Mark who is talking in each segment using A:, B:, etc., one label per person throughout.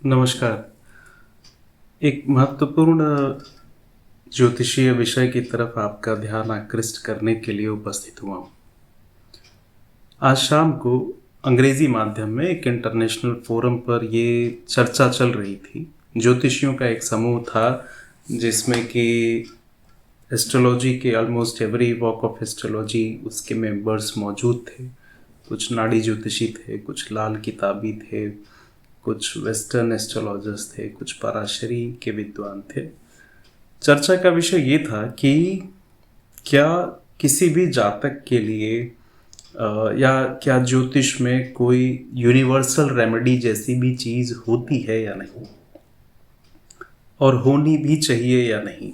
A: नमस्कार। एक महत्वपूर्ण ज्योतिषीय विषय की तरफ आपका ध्यान आकृष्ट करने के लिए उपस्थित हुआ हूँ। आज शाम को अंग्रेजी माध्यम में एक इंटरनेशनल फोरम पर ये चर्चा चल रही थी। ज्योतिषियों का एक समूह था जिसमें कि एस्ट्रोलॉजी के almost every walk of astrology उसके मेंबर्स मौजूद थे। कुछ नाड़ी ज्योतिषी थे, कुछ लाल किताबी थे, कुछ वेस्टर्न एस्ट्रोलॉजर्स थे, कुछ पराशरी के विद्वान थे। चर्चा का विषय ये था कि क्या किसी भी जातक के लिए या क्या ज्योतिष में कोई यूनिवर्सल रेमेडी जैसी भी चीज़ होती है या नहीं, और होनी भी चाहिए या नहीं।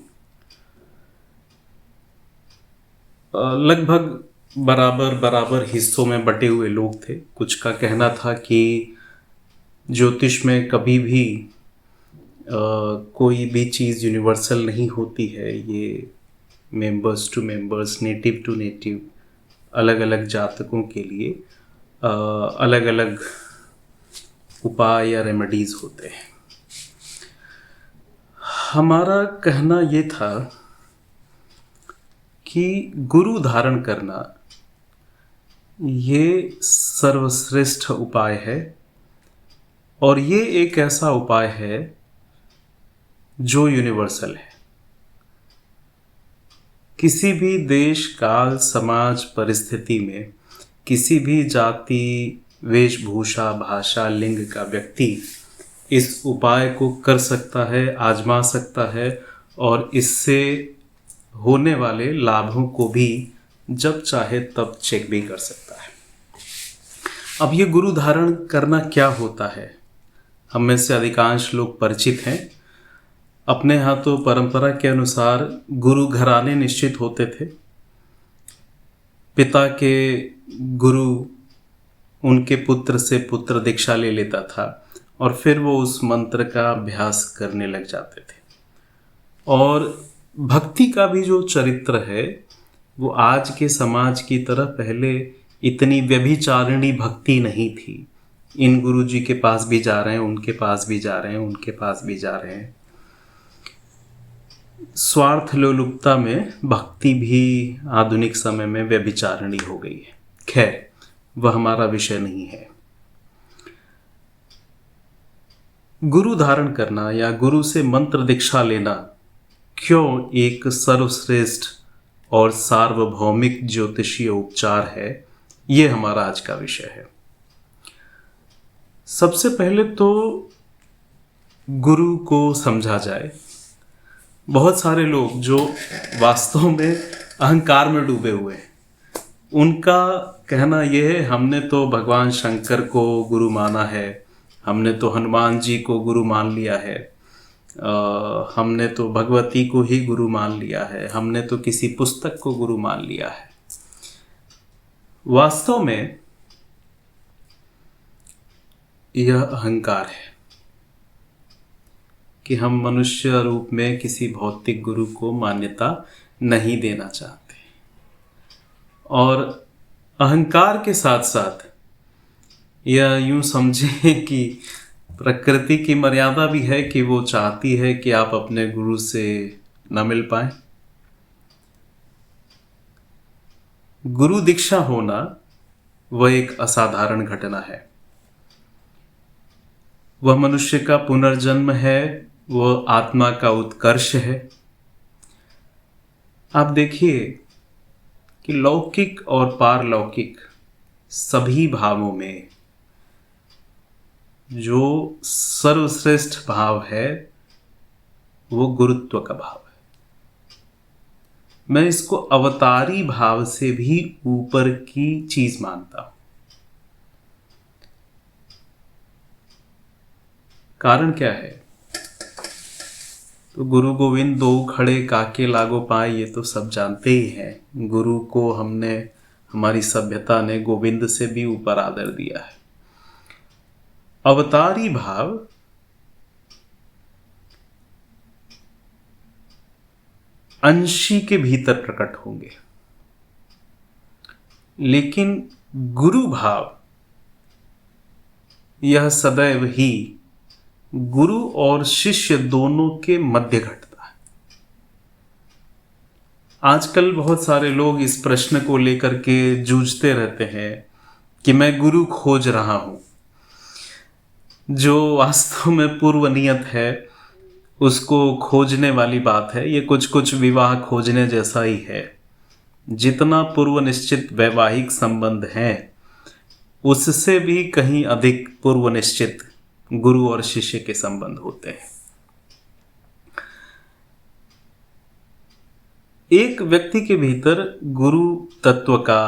A: लगभग बराबर बराबर हिस्सों में बटे हुए लोग थे। कुछ का कहना था कि ज्योतिष में कभी भी कोई भी चीज़ यूनिवर्सल नहीं होती है। ये members to members, native to native, अलग अलग जातकों के लिए अलग अलग उपाय या रेमेडीज़ होते हैं। हमारा कहना ये था कि गुरु धारण करना ये सर्वश्रेष्ठ उपाय है, और ये एक ऐसा उपाय है जो यूनिवर्सल है। किसी भी देश, काल, समाज, परिस्थिति में किसी भी जाति, वेशभूषा, भाषा, लिंग का व्यक्ति इस उपाय को कर सकता है, आजमा सकता है, और इससे होने वाले लाभों को भी जब चाहे तब चेक भी कर सकता है। अब ये गुरु धारण करना क्या होता है, हम में से अधिकांश लोग परिचित हैं। अपने यहाँ तो परंपरा के अनुसार गुरु घराने निश्चित होते थे। पिता के गुरु उनके पुत्र से पुत्र दीक्षा ले लेता था, और फिर वो उस मंत्र का अभ्यास करने लग जाते थे। और भक्ति का भी जो चरित्र है वो आज के समाज की तरह पहले इतनी व्यभिचारिणी भक्ति नहीं थी। इन गुरु जी के पास भी जा रहे हैं, उनके पास भी जा रहे हैं, उनके पास भी जा रहे हैं। स्वार्थ लोलुपता में भक्ति भी आधुनिक समय में व्यभिचारिणी हो गई है। खैर, वह हमारा विषय नहीं है। गुरु धारण करना या गुरु से मंत्र दीक्षा लेना क्यों एक सर्वश्रेष्ठ और सार्वभौमिक ज्योतिषीय उपचार है, ये हमारा आज का विषय है। सबसे पहले तो गुरु को समझा जाए। बहुत सारे लोग जो वास्तव में अहंकार में डूबे हुए हैं, उनका कहना यह है, हमने तो भगवान शंकर को गुरु माना है, हमने तो हनुमान जी को गुरु मान लिया है, हमने तो भगवती को ही गुरु मान लिया है, हमने तो किसी पुस्तक को गुरु मान लिया है। वास्तव में यह अहंकार है कि हम मनुष्य रूप में किसी भौतिक गुरु को मान्यता नहीं देना चाहते। और अहंकार के साथ साथ यह यूं समझें कि प्रकृति की मर्यादा भी है कि वो चाहती है कि आप अपने गुरु से न मिल पाए। गुरु दीक्षा होना वह एक असाधारण घटना है। वह मनुष्य का पुनर्जन्म है, वह आत्मा का उत्कर्ष है। आप देखिए कि लौकिक और पारलौकिक सभी भावों में जो सर्वश्रेष्ठ भाव है वो गुरुत्व का भाव है। मैं इसको अवतारी भाव से भी ऊपर की चीज मानता हूं। कारण क्या है? तो गुरु गोविंद दो खड़े काके लागो पाए, ये तो सब जानते ही हैं। गुरु को हमने, हमारी सभ्यता ने गोविंद से भी ऊपर आदर दिया है। अवतारी भाव अंशी के भीतर प्रकट होंगे, लेकिन गुरु भाव यह सदैव ही गुरु और शिष्य दोनों के मध्य घटता है। आजकल बहुत सारे लोग इस प्रश्न को लेकर के जूझते रहते हैं कि मैं गुरु खोज रहा हूं, जो वास्तव में पूर्व नियत है उसको खोजने वाली बात है। ये कुछ कुछ विवाह खोजने जैसा ही है। जितना पूर्व निश्चित वैवाहिक संबंध हैं उससे भी कहीं अधिक पूर्व निश्चित गुरु और शिष्य के संबंध होते हैं। एक व्यक्ति के भीतर गुरु तत्व का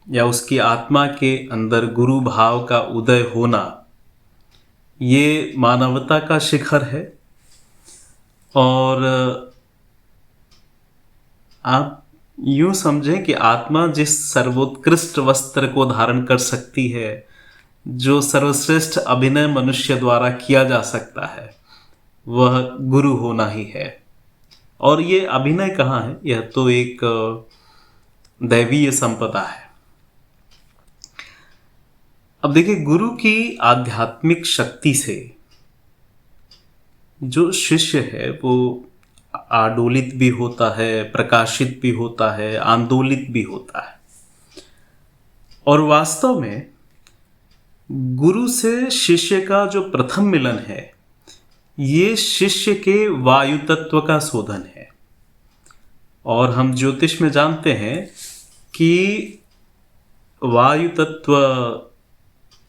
A: या उसकी आत्मा के अंदर गुरु भाव का उदय होना, ये मानवता का शिखर है। और आप यूं समझें कि आत्मा जिस सर्वोत्कृष्ट वस्त्र को धारण कर सकती है, जो सर्वश्रेष्ठ अभिनय मनुष्य द्वारा किया जा सकता है, वह गुरु होना ही है। और ये अभिनय कहाँ है? यह तो एक दैवीय संपदा है। अब देखिए, गुरु की आध्यात्मिक शक्ति से जो शिष्य है वो आडोलित भी होता है, प्रकाशित भी होता है, आंदोलित भी होता है। और वास्तव में गुरु से शिष्य का जो प्रथम मिलन है, ये शिष्य के वायु तत्व का शोधन है। और हम ज्योतिष में जानते हैं कि वायु तत्व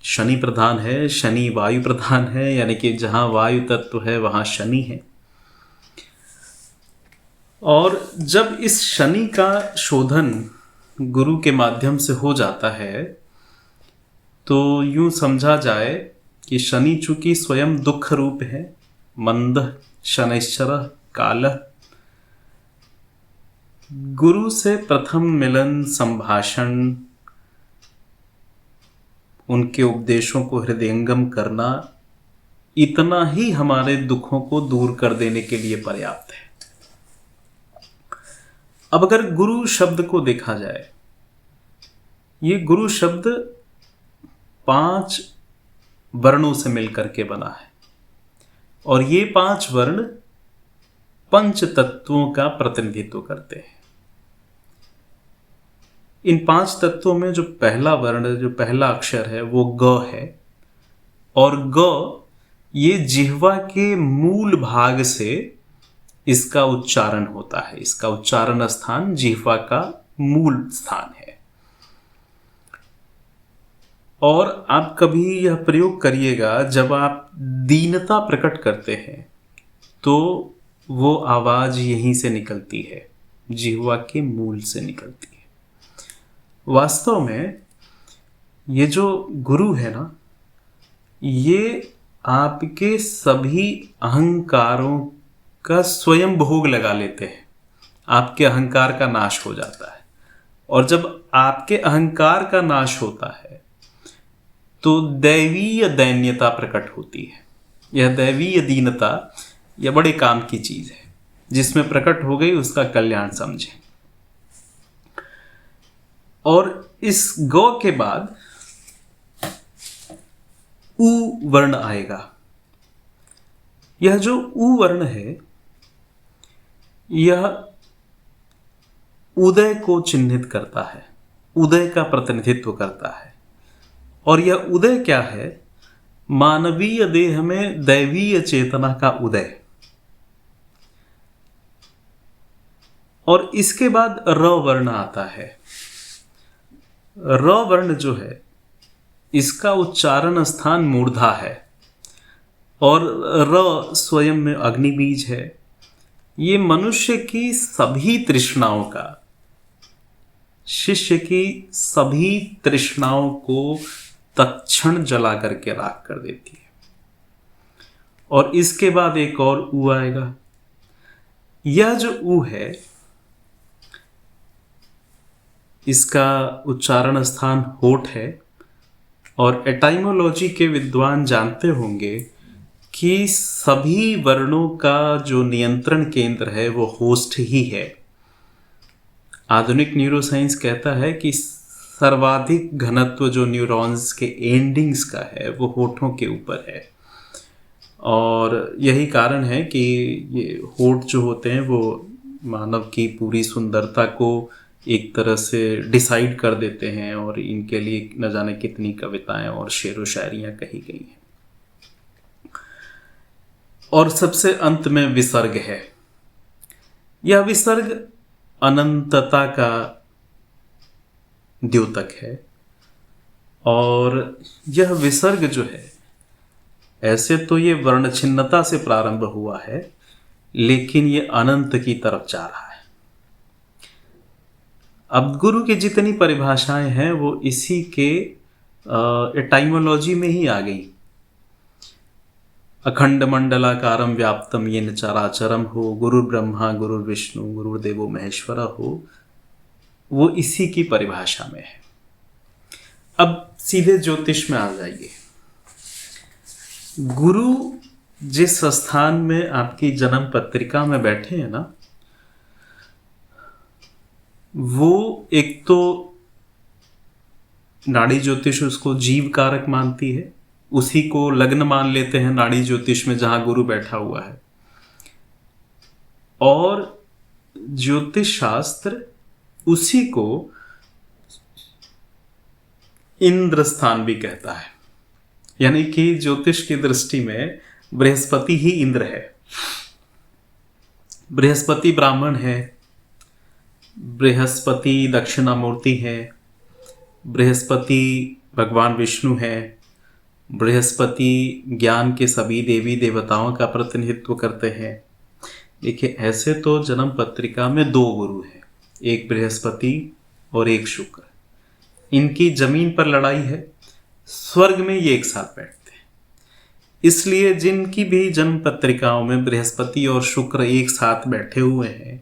A: शनि प्रधान है, शनि वायु प्रधान है, यानी कि जहां वायु तत्व है वहां शनि है। और जब इस शनि का शोधन गुरु के माध्यम से हो जाता है तो यूं समझा जाए कि शनि चूंकि स्वयं दुख रूप है, मंद शनैश्चर काल, गुरु से प्रथम मिलन, संभाषण, उनके उपदेशों को हृदयंगम करना, इतना ही हमारे दुखों को दूर कर देने के लिए पर्याप्त है। अब अगर गुरु शब्द को देखा जाए, ये गुरु शब्द 5 वर्णों से मिलकर के बना है। और ये 5 वर्ण पंच तत्वों का प्रतिनिधित्व करते हैं। इन 5 तत्वों में जो पहला वर्ण, जो पहला अक्षर है, वो ग है। और ग ये जिह्वा के मूल भाग से इसका उच्चारण होता है। इसका उच्चारण स्थान जिह्वा का मूल स्थान है। और आप कभी यह प्रयोग करिएगा, जब आप दीनता प्रकट करते हैं तो वो आवाज यहीं से निकलती है, जिह्वा के मूल से निकलती है। वास्तव में ये जो गुरु है ना, ये आपके सभी अहंकारों का स्वयं भोग लगा लेते हैं। आपके अहंकार का नाश हो जाता है। और जब आपके अहंकार का नाश होता है तो दैवीय दैन्यता प्रकट होती है। यह दैवीय दीनता यह बड़े काम की चीज है। जिसमें प्रकट हो गई उसका कल्याण समझें। और इस गौ के बाद उ वर्ण आएगा। यह जो उ वर्ण है, यह उदय को चिन्हित करता है, उदय का प्रतिनिधित्व करता है। और यह उदय क्या है? मानवीय देह में दैवीय चेतना का उदय। और इसके बाद र वर्ण आता है। र वर्ण जो है, इसका उच्चारण स्थान मूर्धा है। और र स्वयं में अग्नि बीज है। ये मनुष्य की सभी तृष्णाओं का, शिष्य की सभी तृष्णाओं को तत्क्षण जला करके राख कर देती है। और इसके बाद एक और उ आएगा। यह जो उ है, इसका उच्चारण स्थान होठ है। और एटाइमोलॉजी के विद्वान जानते होंगे कि सभी वर्णों का जो नियंत्रण केंद्र है वो होस्ट ही है। आधुनिक न्यूरोसाइंस कहता है कि सर्वाधिक घनत्व जो न्यूरॉन्स के एंडिंग्स का है वो होठों के ऊपर है। और यही कारण है कि ये होठ जो होते हैं वो मानव की पूरी सुंदरता को एक तरह से डिसाइड कर देते हैं, और इनके लिए न जाने कितनी कविताएं और शेर व शायरियां कही गई हैं। और सबसे अंत में विसर्ग है। यह विसर्ग अनंतता का द्योतक है, और यह विसर्ग जो है, ऐसे तो ये वर्णछिन्नता से प्रारंभ हुआ है, लेकिन ये अनंत की तरफ जा रहा है। अब गुरु की जितनी परिभाषाएं हैं वो इसी के एटाइमोलॉजी में ही आ गई। अखंड मंडलाकारम व्याप्तम येन चराचरम हो, गुरु ब्रह्मा गुरु विष्णु गुरुदेवो महेश्वरा हो, वो इसी की परिभाषा में है। अब सीधे ज्योतिष में आ जाइए। गुरु जिस स्थान में आपकी जन्म पत्रिका में बैठे हैं ना, वो एक तो नाड़ी ज्योतिष उसको जीव कारक मानती है, उसी को लग्न मान लेते हैं नाड़ी ज्योतिष में जहां गुरु बैठा हुआ है। और ज्योतिष शास्त्र उसी को इंद्र स्थान भी कहता है, यानी कि ज्योतिष की दृष्टि में बृहस्पति ही इंद्र है। बृहस्पति ब्राह्मण है, बृहस्पति दक्षिणामूर्ति है, बृहस्पति भगवान विष्णु है, बृहस्पति ज्ञान के सभी देवी देवताओं का प्रतिनिधित्व करते हैं। देखिए, ऐसे तो जन्म पत्रिका में 2 गुरु हैं, एक बृहस्पति और एक शुक्र। इनकी जमीन पर लड़ाई है, स्वर्ग में ये एक साथ बैठते हैं। इसलिए जिनकी भी जन्म पत्रिकाओं में बृहस्पति और शुक्र एक साथ बैठे हुए हैं,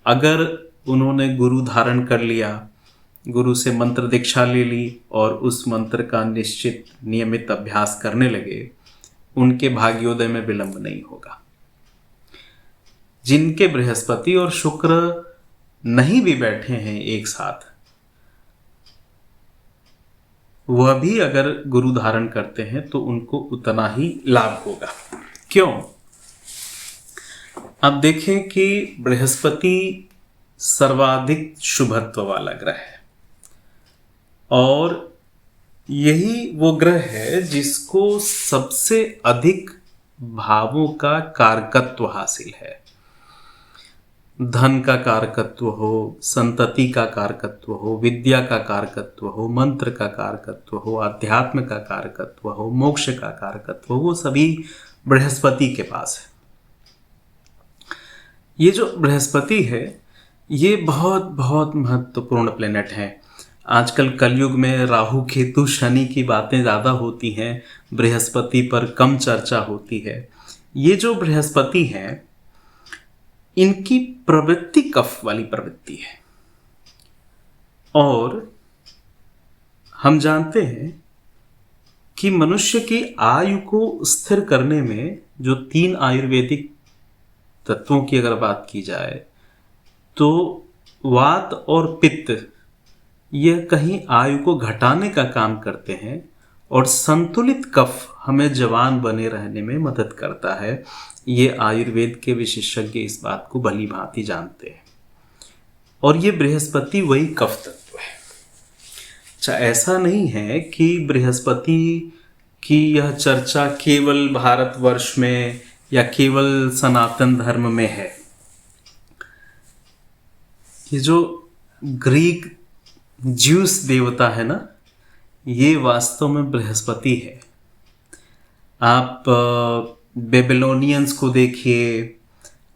A: अगर उन्होंने गुरु धारण कर लिया, गुरु से मंत्र दीक्षा ले ली और उस मंत्र का निश्चित नियमित अभ्यास करने लगे, उनके भाग्योदय में विलंब नहीं होगा। जिनके बृहस्पति और शुक्र नहीं भी बैठे हैं एक साथ, वह भी अगर गुरु धारण करते हैं तो उनको उतना ही लाभ होगा। क्यों? अब देखें कि बृहस्पति सर्वाधिक शुभत्व वाला ग्रह है, और यही वो ग्रह है जिसको सबसे अधिक भावों का कारकत्व हासिल है। धन का कारकत्व हो, संतति का कारकत्व हो, विद्या का कारकत्व हो, मंत्र का कारकत्व हो, अध्यात्म का कारकत्व हो, मोक्ष का कारकत्व हो, वो सभी बृहस्पति के पास है। ये जो बृहस्पति है, ये बहुत बहुत महत्वपूर्ण प्लेनेट है। आजकल कलयुग में राहु केतु शनि की बातें ज़्यादा होती हैं, बृहस्पति पर कम चर्चा होती है। ये जो बृहस्पति हैं, इनकी प्रवृत्ति कफ वाली प्रवृत्ति है, और हम जानते हैं कि मनुष्य की आयु को स्थिर करने में जो 3 आयुर्वेदिक तत्वों की अगर बात की जाए तो वात और पित्त यह कहीं आयु को घटाने का काम करते हैं, और संतुलित कफ हमें जवान बने रहने में मदद करता है। ये आयुर्वेद के विशेषज्ञ इस बात को भली भांति जानते हैं, और ये बृहस्पति वही कफ तत्व है। अच्छा, ऐसा नहीं है कि बृहस्पति की यह चर्चा केवल भारतवर्ष में या केवल सनातन धर्म में है। ये जो ग्रीक ज्यूस देवता है ना, ये वास्तव में बृहस्पति है। आप बेबीलोनियंस को देखिए,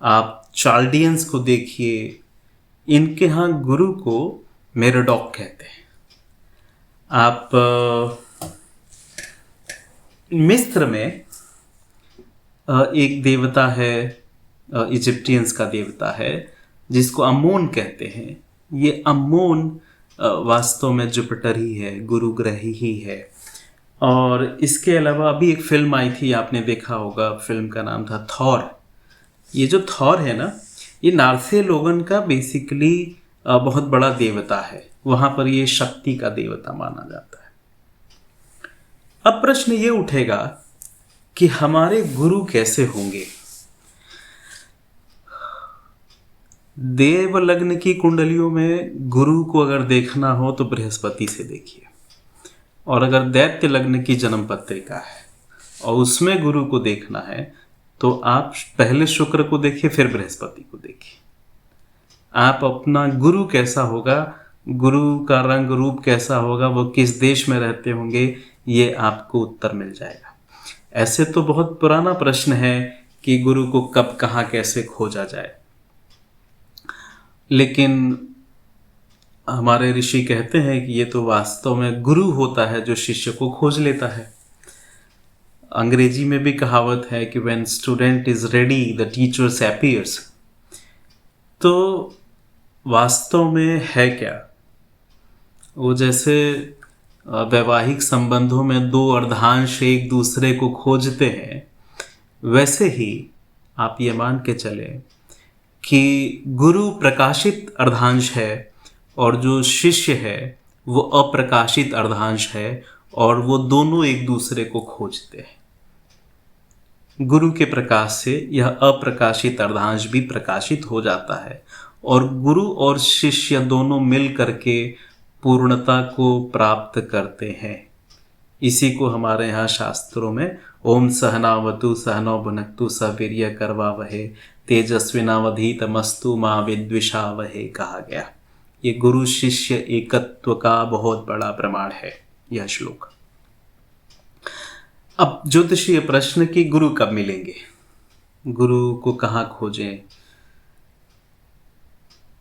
A: आप चाल्डियंस को देखिए, इनके यहाँ गुरु को मेरोडॉक कहते हैं। आप मिस्र में एक देवता है, इजिप्टियंस का देवता है, जिसको अम्मोन कहते हैं। ये अम्मोन वास्तव में जुपिटर ही है, गुरु ग्रह ही है। और इसके अलावा अभी एक फिल्म आई थी, आपने देखा होगा, फिल्म का नाम था थॉर। ये जो थॉर है ना, ये नार्से लोगन का बेसिकली बहुत बड़ा देवता है। वहाँ पर ये शक्ति का देवता माना जाता है। अब प्रश्न ये उठेगा कि हमारे गुरु कैसे होंगे। देव लग्न की कुंडलियों में गुरु को अगर देखना हो तो बृहस्पति से देखिए, और अगर दैत्य लग्न की जन्म पत्रिका है और उसमें गुरु को देखना है तो आप पहले शुक्र को देखिए, फिर बृहस्पति को देखिए। आप अपना गुरु कैसा होगा, गुरु का रंग रूप कैसा होगा, वो किस देश में रहते होंगे, ये आपको उत्तर मिल जाएगा। ऐसे तो बहुत पुराना प्रश्न है कि गुरु को कब कहाँ कैसे खोजा जाए, लेकिन हमारे ऋषि कहते हैं कि ये तो वास्तव में गुरु होता है जो शिष्य को खोज लेता है। अंग्रेजी में भी कहावत है कि when student is ready the teacher appears। तो वास्तव में है क्या, वो जैसे वैवाहिक संबंधों में दो अर्धांश एक दूसरे को खोजते हैं, वैसे ही आप ये मान के चले कि गुरु प्रकाशित अर्धांश है और जो शिष्य है वो अप्रकाशित अर्धांश है, और वो दोनों एक दूसरे को खोजते हैं। गुरु के प्रकाश से यह अप्रकाशित अर्धांश भी प्रकाशित हो जाता है और गुरु और शिष्य दोनों मिल करके पूर्णता को प्राप्त करते हैं। इसी को हमारे यहाँ शास्त्रों में ओम सहनावतु सहनौ भुनक्तु सह वीर्य करवावहे तेजस्विनावधीतमस्तु मां विद्विषावहे कहा गया। ये गुरु शिष्य एकत्व का बहुत बड़ा प्रमाण है यह श्लोक। अब ज्योतिषीय प्रश्न कि गुरु कब मिलेंगे, गुरु को कहाँ खोजें।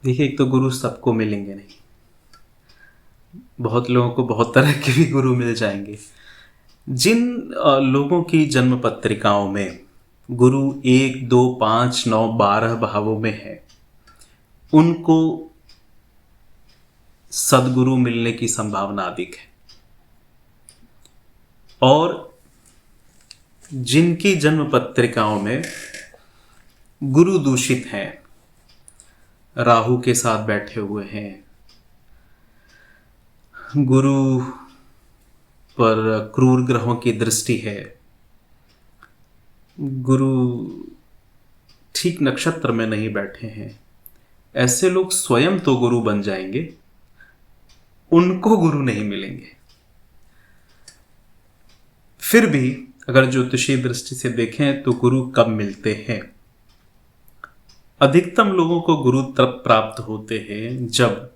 A: देखिए, एक तो गुरु सबको मिलेंगे नहीं, बहुत लोगों को बहुत तरह के भी गुरु मिल जाएंगे। जिन लोगों की जन्म पत्रिकाओं में गुरु 1, 2, 5, 9, 12 भावों में है, उनको सदगुरु मिलने की संभावना अधिक है। और जिनकी जन्म पत्रिकाओं में गुरु दूषित हैं, राहु के साथ बैठे हुए हैं, गुरु पर क्रूर ग्रहों की दृष्टि है, गुरु ठीक नक्षत्र में नहीं बैठे हैं, ऐसे लोग स्वयं तो गुरु बन जाएंगे, उनको गुरु नहीं मिलेंगे। फिर भी अगर ज्योतिषीय दृष्टि से देखें तो गुरु कब मिलते हैं। अधिकतम लोगों को गुरु तब प्राप्त होते हैं जब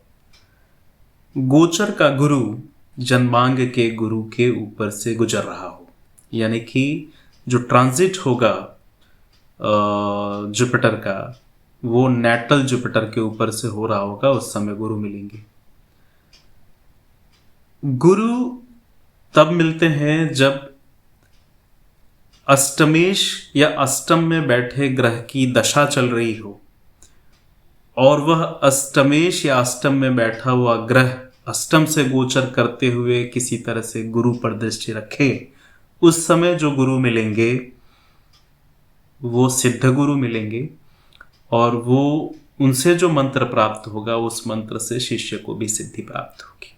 A: गोचर का गुरु जन्मांग के गुरु के ऊपर से गुजर रहा हो, यानी कि जो ट्रांजिट होगा जुपिटर का, वो नेटल जुपिटर के ऊपर से हो रहा होगा, उस समय गुरु मिलेंगे। गुरु तब मिलते हैं जब अष्टमेश या अष्टम में बैठे ग्रह की दशा चल रही हो और वह अष्टमेश या अष्टम में बैठा हुआ ग्रह अष्टम से गोचर करते हुए किसी तरह से गुरु पर दृष्टि रखे। उस समय जो गुरु मिलेंगे वो सिद्ध गुरु मिलेंगे और वो उनसे जो मंत्र प्राप्त होगा उस मंत्र से शिष्य को भी सिद्धि प्राप्त होगी।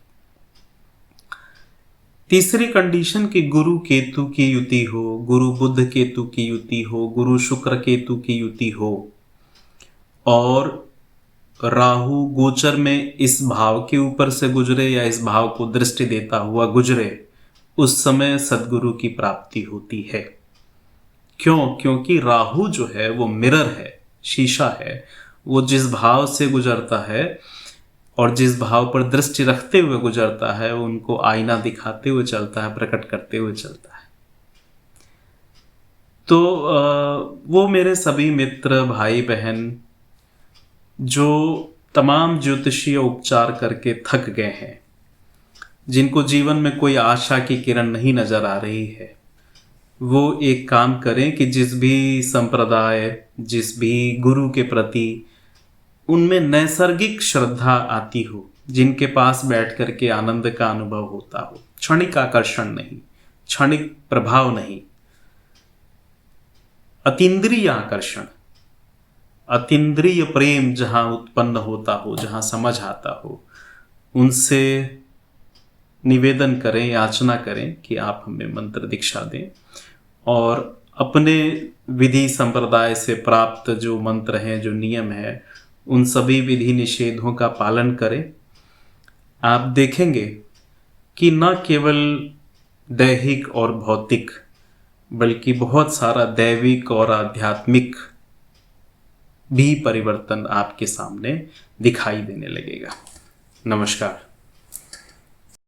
A: तीसरी कंडीशन कि गुरु केतु की युति हो, गुरु बुध केतु की युति हो, गुरु शुक्र केतु की युति हो और राहु गोचर में इस भाव के ऊपर से गुजरे या इस भाव को दृष्टि देता हुआ गुजरे, उस समय सद्गुरु की प्राप्ति होती है। क्यों? क्योंकि राहु जो है वो मिरर है, शीशा है। वो जिस भाव से गुजरता है और जिस भाव पर दृष्टि रखते हुए गुजरता है उनको आईना दिखाते हुए चलता है, प्रकट करते हुए चलता है। तो वो मेरे सभी मित्र भाई बहन जो तमाम ज्योतिषीय उपचार करके थक गए हैं, जिनको जीवन में कोई आशा की किरण नहीं नजर आ रही है, वो एक काम करें कि जिस भी संप्रदाय, जिस भी गुरु के प्रति उनमें नैसर्गिक श्रद्धा आती हो, जिनके पास बैठ करके आनंद का अनुभव होता हो, क्षणिक आकर्षण नहीं, क्षणिक प्रभाव नहीं, अतीन्द्रिय आकर्षण, अतीन्द्रिय प्रेम जहां उत्पन्न होता हो, जहां समझ आता हो, उनसे निवेदन करें, याचना करें कि आप हमें मंत्र दीक्षा दें और अपने विधि संप्रदाय से प्राप्त जो मंत्र हैं, जो नियम है, उन सभी विधि निषेधों का पालन करें। आप देखेंगे कि न केवल दैहिक और भौतिक बल्कि बहुत सारा दैविक और आध्यात्मिक भी परिवर्तन आपके सामने दिखाई देने लगेगा। नमस्कार।